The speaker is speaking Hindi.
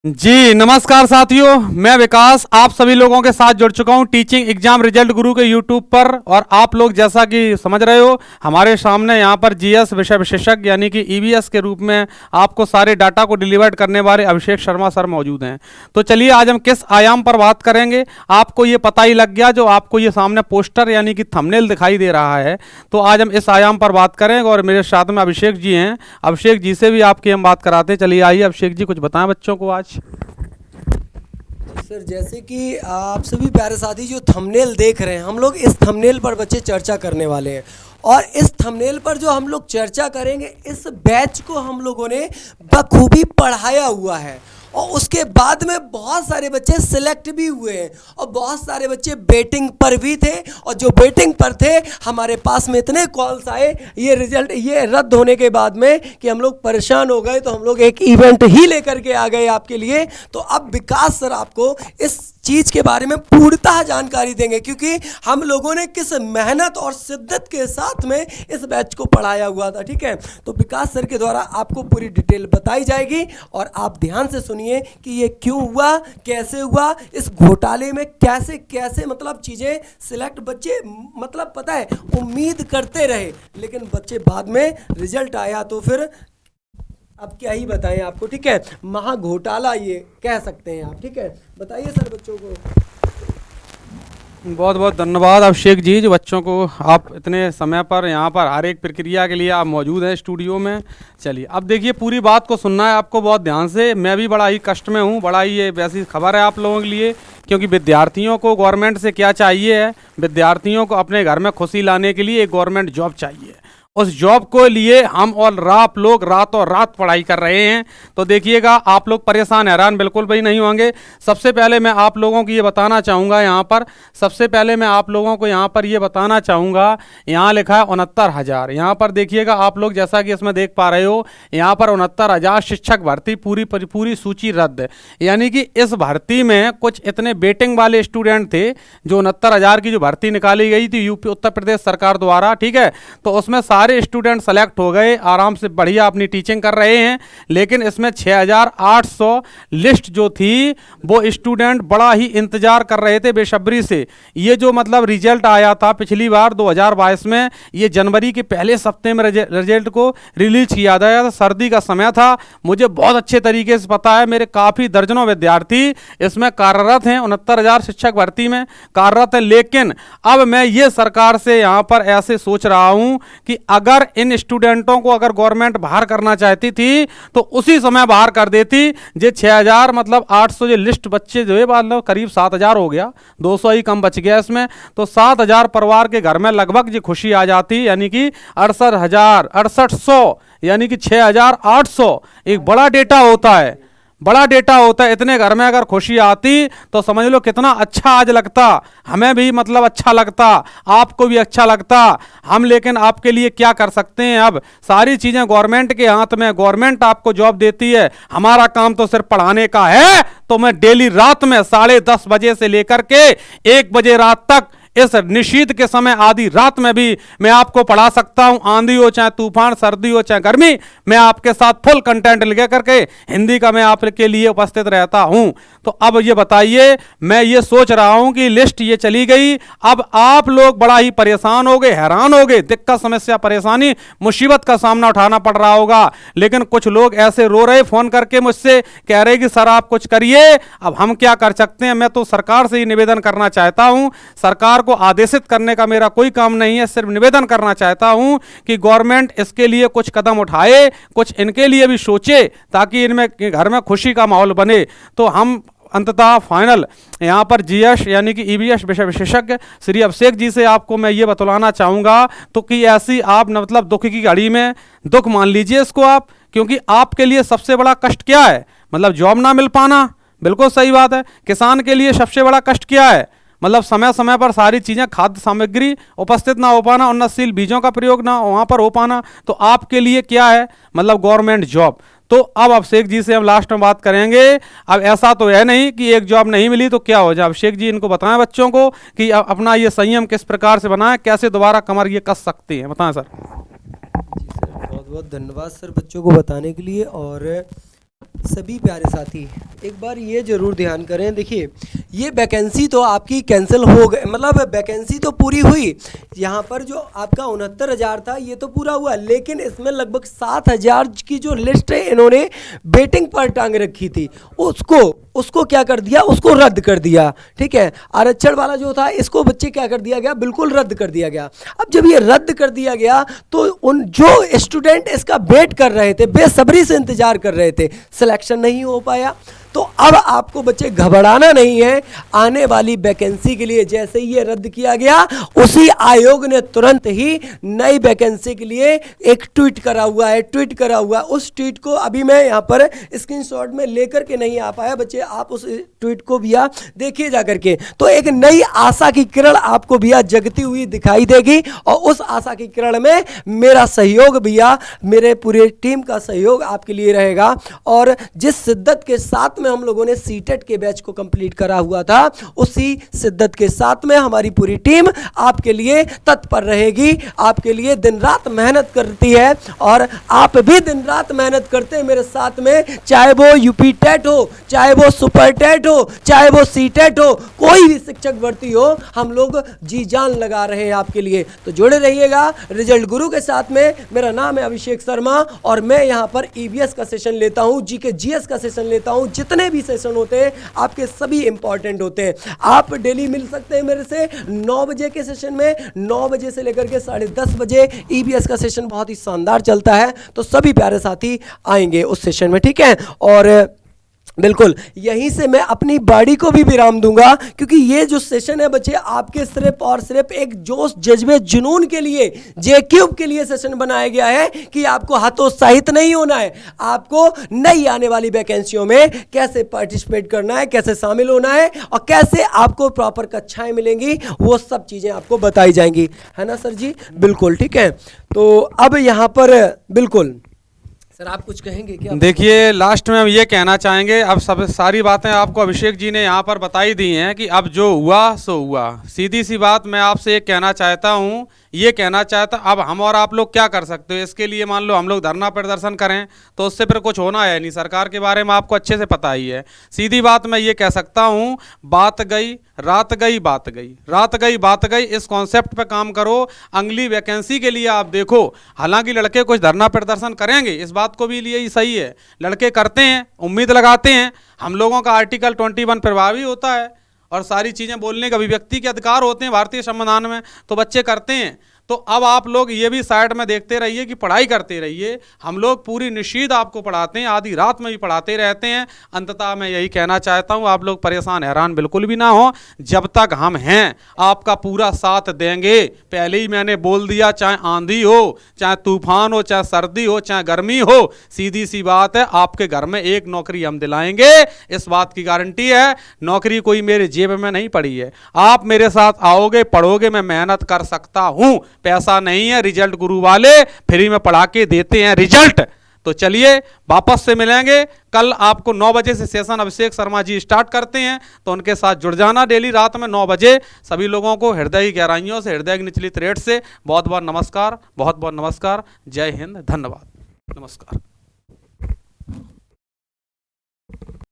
जी नमस्कार साथियों, मैं विकास आप सभी लोगों के साथ जुड़ चुका हूं टीचिंग एग्जाम रिजल्ट गुरु के यूट्यूब पर। और आप लोग जैसा कि समझ रहे हो, हमारे सामने यहां पर जीएस विषय विशेषज्ञ यानी कि ईवीएस के रूप में आपको सारे डाटा को डिलीवर करने वाले अभिषेक शर्मा सर मौजूद हैं। तो चलिए आज हम किस आयाम पर बात करेंगे, आपको ये पता ही लग गया, जो आपको ये सामने पोस्टर यानी कि थंबनेल दिखाई दे रहा है। तो आज हम इस आयाम पर बात करेंगे और मेरे साथ में अभिषेक जी हैं। अभिषेक जी से भी आपकी हम बात कराते हैं। चलिए आइए अभिषेक जी, कुछ बताएं बच्चों को आज। सर, जैसे कि आप सभी प्यारे साथी जो थंबनेल देख रहे हैं, हम लोग इस थंबनेल पर बच्चे चर्चा करने वाले हैं। और इस थंबनेल पर जो हम लोग चर्चा करेंगे, इस बैच को हम लोगों ने बखूबी पढ़ाया हुआ है। और उसके बाद में बहुत सारे बच्चे सिलेक्ट भी हुए हैं और बहुत सारे बच्चे वेटिंग पर भी थे। और जो वेटिंग पर थे, हमारे पास में इतने कॉल्स आए ये रिजल्ट ये रद्द होने के बाद में कि हम लोग परेशान हो गए। तो हम लोग एक इवेंट ही लेकर के आ गए आपके लिए। तो अब विकास सर आपको इस चीज़ के बारे में पूर्णतः जानकारी देंगे, क्योंकि हम लोगों ने किस मेहनत और शिद्दत के साथ में इस बैच को पढ़ाया हुआ था। ठीक है, तो विकास सर के द्वारा आपको पूरी डिटेल बताई जाएगी और आप ध्यान से सुनिए कि ये क्यों हुआ, कैसे हुआ, इस घोटाले में कैसे कैसे मतलब चीज़ें सिलेक्ट बच्चे मतलब पता है उम्मीद करते रहे, लेकिन बच्चे बाद में रिजल्ट आया तो फिर अब क्या ही बताएं आपको। ठीक है, महा घोटाला ये कह सकते हैं आप। ठीक है, बताइए सर बच्चों को। बहुत बहुत धन्यवाद अभिषेक जी, जो बच्चों को आप इतने समय पर यहाँ पर हर एक प्रक्रिया के लिए आप मौजूद हैं स्टूडियो में। चलिए अब देखिए, पूरी बात को सुनना है आपको बहुत ध्यान से। मैं भी बड़ा ही कष्ट में हूँ, बड़ा ही ये वैसी खबर है आप लोगों के लिए, क्योंकि विद्यार्थियों को गवर्नमेंट से क्या चाहिए है, विद्यार्थियों को अपने घर में खुशी लाने के लिए एक गवर्नमेंट जॉब चाहिए। उस जॉब को लिए हम और आप लोग रातों रात पढ़ाई कर रहे हैं। तो देखिएगा, आप लोग परेशान हैरान बिल्कुल भी नहीं होंगे। सबसे पहले मैं आप लोगों को ये बताना चाहूँगा, यहाँ पर सबसे पहले मैं आप लोगों को यहाँ पर ये बताना चाहूँगा, यहाँ लिखा है 69,000। यहाँ पर देखिएगा आप लोग, जैसा कि इसमें देख पा रहे हो, यहाँ पर 69,000 शिक्षक भर्ती पूरी सूची रद्द। यानी कि इस भर्ती में कुछ इतने वेटिंग वाले स्टूडेंट थे, जो 69,000 की जो भर्ती निकाली गई थी यूपी उत्तर प्रदेश सरकार द्वारा। ठीक है, तो उसमें सारे स्टूडेंट सेलेक्ट हो गए, आराम से बढ़िया अपनी टीचिंग कर रहे हैं। लेकिन इसमें 6,800 लिस्ट जो थी, वो स्टूडेंट बड़ा ही इंतजार कर रहे थे बेसब्री से। ये जो मतलब रिजल्ट आया था पिछली बार 2022 में, ये जनवरी के पहले सप्ताह में रिजल्ट को रिलीज किया गया था। सर्दी का समय था, मुझे बहुत अच्छे तरीके से पता है। मेरे काफ़ी दर्जनों विद्यार्थी इसमें कार्यरत हैं, 69,000 शिक्षक भर्ती में कार्यरत हैं। लेकिन अब मैं ये सरकार से यहाँ पर ऐसे सोच रहा हूँ कि अगर इन स्टूडेंटों को अगर गवर्नमेंट बाहर करना चाहती थी तो उसी समय बाहर कर देती। जे 6,000 मतलब 800 जो लिस्ट बच्चे जो है, मतलब करीब 7,000 हो गया, 200 ही कम बच गया इसमें। तो 7,000 परिवार के घर में लगभग जो खुशी आ जाती, यानी कि 68,000 यानी कि 6,800 एक बड़ा डेटा होता है, बड़ा डेटा होता है। इतने घर में अगर खुशी आती तो समझ लो कितना अच्छा आज लगता, हमें भी मतलब अच्छा लगता, आपको भी अच्छा लगता। हम लेकिन आपके लिए क्या कर सकते हैं, अब सारी चीज़ें गवर्नमेंट के हाथ में, गवर्नमेंट आपको जॉब देती है। हमारा काम तो सिर्फ पढ़ाने का है। तो मैं डेली रात में 10:30 बजे से लेकर के 1 बजे रात तक, इस निशीत के समय आधी रात में भी मैं आपको पढ़ा सकता हूं। आंधी हो चाहे तूफान, सर्दी हो चाहे गर्मी, मैं आपके साथ फुल कंटेंट लेकर करके हिंदी का मैं आपके लिए उपस्थित रहता हूं। तो अब ये बताइए, मैं ये सोच रहा हूं कि लिस्ट ये चली गई, अब आप लोग बड़ा ही परेशान हो गए, हैरान हो गए, दिक्कत समस्या परेशानी मुसीबत का सामना उठाना पड़ रहा होगा। लेकिन कुछ लोग ऐसे रो रहे फोन करके मुझसे, कह रहे कि सर आप कुछ करिए। अब हम क्या कर सकते हैं, मैं तो सरकार से ही निवेदन करना चाहता हूं। सरकार को आदेशित करने का मेरा कोई काम नहीं है, सिर्फ निवेदन करना चाहता हूं कि गवर्नमेंट इसके लिए कुछ कदम उठाए, कुछ इनके लिए भी सोचे, ताकि इनमें घर में खुशी का माहौल बने। तो हम अंततः फाइनल यहाँ पर जीएस यानी कि ईवीएस विषय विशेषज्ञ श्री अभिषेक जी से आपको मैं ये बतलाना चाहूँगा, तो कि ऐसी आप मतलब दुख की घड़ी में दुख मान लीजिए इसको आप, क्योंकि आपके लिए सबसे बड़ा कष्ट क्या है, मतलब जॉब ना मिल पाना, बिल्कुल सही बात है। किसान के लिए सबसे बड़ा कष्ट क्या है, मतलब समय समय पर सारी चीज़ें खाद्य सामग्री उपस्थित ना हो पाना, उन्नतशील बीजों का प्रयोग ना वहाँ पर हो पाना। तो आपके लिए क्या है, मतलब गवर्नमेंट जॉब। तो अब अभिषेक जी से हम लास्ट में बात करेंगे। अब ऐसा तो है नहीं कि एक जॉब नहीं मिली तो क्या हो जाए। अभिषेक जी इनको बताएं बच्चों को कि अपना ये संयम किस प्रकार से बनाएं, कैसे दोबारा कमर ये कस सकती है, बताएं सर। जी सर, बहुत बहुत धन्यवाद सर बच्चों को बताने के लिए। और सभी प्यारे साथी एक बार ये जरूर ध्यान करें, देखिए ये वैकेंसी तो आपकी कैंसिल हो गई, मतलब वैकेंसी तो पूरी हुई। यहाँ पर जो आपका 69,000 था ये तो पूरा हुआ, लेकिन इसमें लगभग 7,000 की जो लिस्ट है इन्होंने वेटिंग पर टांग रखी थी, उसको क्या कर दिया, उसको रद्द कर दिया। ठीक है, आरक्षण वाला जो था इसको बच्चे क्या कर दिया गया, बिल्कुल रद्द कर दिया गया। अब जब ये रद्द कर दिया गया तो उन जो स्टूडेंट इसका वेट कर रहे थे, बेसब्री से इंतजार कर रहे थे, सिलेक्शन नहीं हो पाया। तो अब आपको बच्चे घबराना नहीं है, आने वाली वैकेंसी के लिए जैसे ही ये रद्द किया गया उसी आयोग ने तुरंत ही नई वैकेंसी के लिए एक ट्वीट करा हुआ। उस ट्वीट को अभी मैं यहाँ पर स्क्रीनशॉट में लेकर के नहीं आ पाया, बच्चे आप उस ट्वीट को भैया देखिए जा करके। तो एक नई आशा की किरण आपको भैया जगती हुई दिखाई देगी, और उस आशा की किरण में मेरा सहयोग भैया, मेरे पूरे टीम का सहयोग आपके लिए रहेगा। और जिस शिद्दत के साथ में हम लोगों ने सीटेट के बैच को कंप्लीट करा हुआ था, उसी शिद्दत के साथ में हमारी पूरी टीम आपके लिए तत्पर रहेगी, आपके लिए दिन रात मेहनत करती है, और आप भी दिन रात मेहनत करते हैं मेरे साथ में, चाहे वो यूपी टेट हो, चाहे वो सुपर टेट हो, चाहे वो सीटेट हो, कोई भी शिक्षक भर्ती हो, हम लोग जी जान लगा रहे हैं आपके लिए। तो जुड़े रहिएगा रिजल्ट गुरु के साथ में। मेरा नाम है अभिषेक शर्मा और मैं यहाँ पर ईवीएस का सेशन लेता हूँ, जीके जीएस का सेशन लेता हूँ। जितने भी सेशन होते हैं आपके सभी इंपॉर्टेंट होते हैं। आप डेली मिल सकते हैं मेरे से 9 बजे के सेशन में, 9 बजे से लेकर के 10:30 बजे ईवीएस का सेशन बहुत ही शानदार चलता है। तो सभी प्यारे साथी आएंगे उस सेशन में, ठीक है। और बिल्कुल यहीं से मैं अपनी बॉडी को भी विराम दूंगा, क्योंकि ये जो सेशन है बच्चे आपके सिर्फ और सिर्फ एक जोश जज्बे जुनून के लिए, जेक्यूब के लिए सेशन बनाया गया है कि आपको हतोत्साहित नहीं होना है, आपको नई आने वाली वैकेंसियों में कैसे पार्टिसिपेट करना है, कैसे शामिल होना है, और कैसे आपको प्रॉपर कक्षाएं मिलेंगी, वो सब चीजें आपको बताई जाएंगी, है ना सर जी। बिल्कुल ठीक है। तो अब यहाँ पर बिल्कुल सर आप कुछ कहेंगे क्या? देखिए लास्ट में हम ये कहना चाहेंगे, अब सब सारी बातें आपको अभिषेक जी ने यहाँ पर बताई दी हैं कि अब जो हुआ सो हुआ। सीधी सी बात मैं आपसे एक कहना चाहता हूँ, ये कहना चाहता, अब हम और आप लोग क्या कर सकते हो इसके लिए? मान लो हम लोग धरना प्रदर्शन करें तो उससे फिर कुछ होना है नहीं, सरकार के बारे में आपको अच्छे से पता ही है। सीधी बात मैं ये कह सकता हूँ, बात गई रात गई, बात गई रात गई, बात गई, इस कॉन्सेप्ट पे काम करो। अगली वैकेंसी के लिए आप देखो, हालांकि लड़के कुछ धरना प्रदर्शन करेंगे, इस बात को भी लिए ही सही है, लड़के करते हैं, उम्मीद लगाते हैं। हम लोगों का आर्टिकल 21 प्रभावी होता है और सारी चीज़ें बोलने के अभिव्यक्ति के अधिकार होते हैं भारतीय संविधान में, तो बच्चे करते हैं। तो अब आप लोग ये भी साइड में देखते रहिए कि पढ़ाई करते रहिए, हम लोग पूरी निशीद आपको पढ़ाते हैं, आधी रात में भी पढ़ाते रहते हैं। अंततः मैं यही कहना चाहता हूँ, आप लोग परेशान हैरान बिल्कुल भी ना हो, जब तक हम हैं आपका पूरा साथ देंगे। पहले ही मैंने बोल दिया, चाहे आंधी हो, चाहे तूफान हो, चाहे सर्दी हो, चाहे गर्मी हो, सीधी सी बात है, आपके घर में एक नौकरी हम दिलाएंगे, इस बात की गारंटी है। नौकरी कोई मेरे जेब में नहीं पड़ी है, आप मेरे साथ आओगे, पढ़ोगे, मैं मेहनत कर सकता हूँ, पैसा नहीं है। रिजल्ट गुरु वाले फ्री में पढ़ा के देते हैं रिजल्ट। तो चलिए वापस से मिलेंगे कल, आपको 9 बजे से सेशन अभिषेक शर्मा जी स्टार्ट करते हैं, तो उनके साथ जुड़ जाना डेली रात में 9 बजे। सभी लोगों को हृदय की गहराइयों से, हृदय की निचली थ्रेड से बहुत बहुत नमस्कार, बहुत बहुत नमस्कार। जय हिंद, धन्यवाद, नमस्कार।